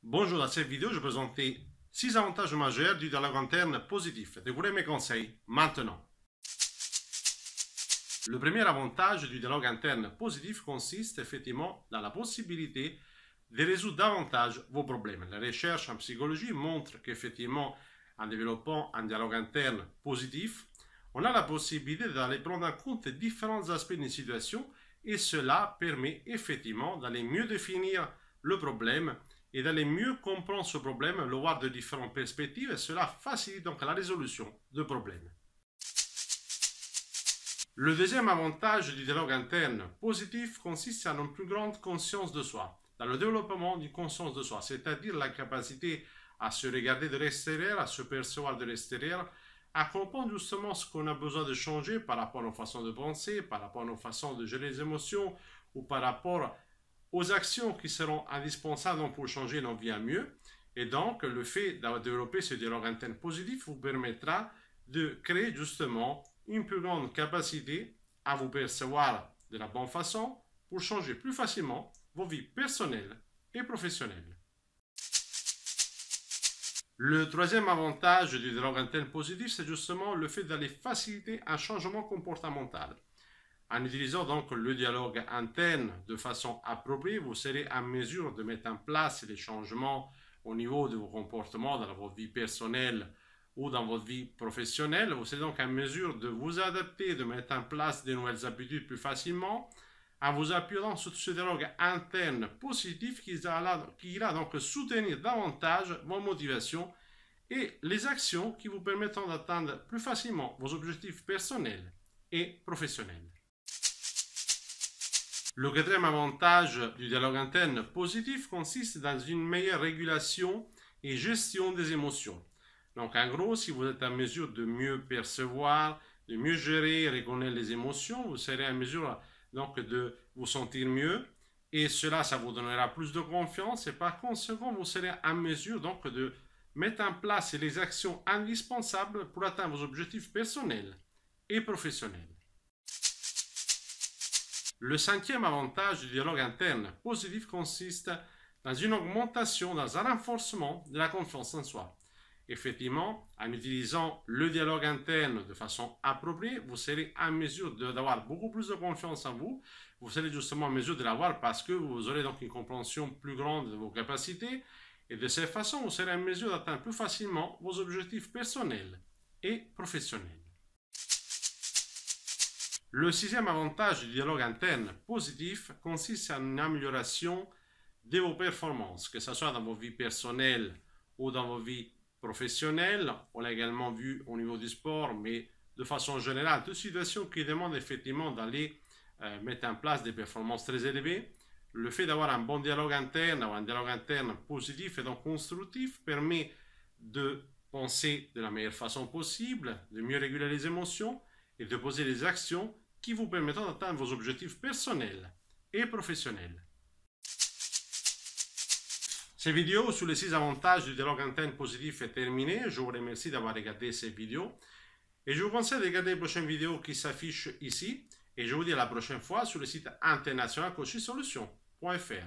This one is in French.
Bonjour, dans cette vidéo, je vais présenter 6 avantages majeurs du dialogue interne positif. Découvrez mes conseils maintenant. Le premier avantage du dialogue interne positif consiste effectivement dans la possibilité de résoudre davantage vos problèmes. Les recherches en psychologie montrent qu'effectivement, en développant un dialogue interne positif, on a la possibilité d'aller prendre en compte différents aspects d'une situation et cela permet effectivement d'aller mieux définir le problème et d'aller mieux comprendre ce problème, le voir de différentes perspectives et cela facilite donc la résolution de problèmes. Le deuxième avantage du dialogue interne positif consiste en une plus grande conscience de soi, dans le développement d'une conscience de soi, c'est-à-dire la capacité à se regarder de l'extérieur, à se percevoir de l'extérieur, à comprendre justement ce qu'on a besoin de changer par rapport à nos façons de penser, par rapport à nos façons de gérer les émotions ou par rapport aux actions qui seront indispensables pour changer nos vies à mieux. Et donc, le fait de développer ce dialogue interne positif vous permettra de créer justement une plus grande capacité à vous percevoir de la bonne façon pour changer plus facilement vos vies personnelles et professionnelles. Le troisième avantage du dialogue interne positif, c'est justement le fait d'aller faciliter un changement comportemental. En utilisant donc le dialogue interne de façon appropriée, vous serez en mesure de mettre en place les changements au niveau de vos comportements dans votre vie personnelle ou dans votre vie professionnelle. Vous serez donc en mesure de vous adapter, de mettre en place de nouvelles habitudes plus facilement en vous appuyant sur ce dialogue interne positif qui ira donc soutenir davantage vos motivations et les actions qui vous permettront d'atteindre plus facilement vos objectifs personnels et professionnels. Le quatrième avantage du dialogue interne positif consiste dans une meilleure régulation et gestion des émotions. Donc en gros, si vous êtes en mesure de mieux percevoir, de mieux gérer et reconnaître les émotions, vous serez en mesure donc de vous sentir mieux et cela, ça vous donnera plus de confiance et par conséquent, vous serez en mesure donc de mettre en place les actions indispensables pour atteindre vos objectifs personnels et professionnels. Le cinquième avantage du dialogue interne positif consiste dans une augmentation, dans un renforcement de la confiance en soi. Effectivement, en utilisant le dialogue interne de façon appropriée, vous serez en mesure d'avoir beaucoup plus de confiance en vous. Vous serez justement en mesure de l'avoir parce que vous aurez donc une compréhension plus grande de vos capacités et de cette façon, vous serez en mesure d'atteindre plus facilement vos objectifs personnels et professionnels. Le sixième avantage du dialogue interne positif consiste en une amélioration de vos performances, que ce soit dans vos vies personnelles ou dans vos vies professionnelles. On l'a également vu au niveau du sport, mais de façon générale, toute situation qui demande effectivement d'aller mettre en place des performances très élevées. Le fait d'avoir un bon dialogue interne ou un dialogue interne positif et donc constructif permet de penser de la meilleure façon possible, de mieux réguler les émotions et de poser les actions qui vous permettront d'atteindre vos objectifs personnels et professionnels. Cette vidéo sur les 6 avantages du dialogue interne positif est terminée. Je vous remercie d'avoir regardé cette vidéo et je vous conseille de regarder les prochaines vidéos qui s'affichent ici et je vous dis à la prochaine fois sur le site international coaching solutions.fr.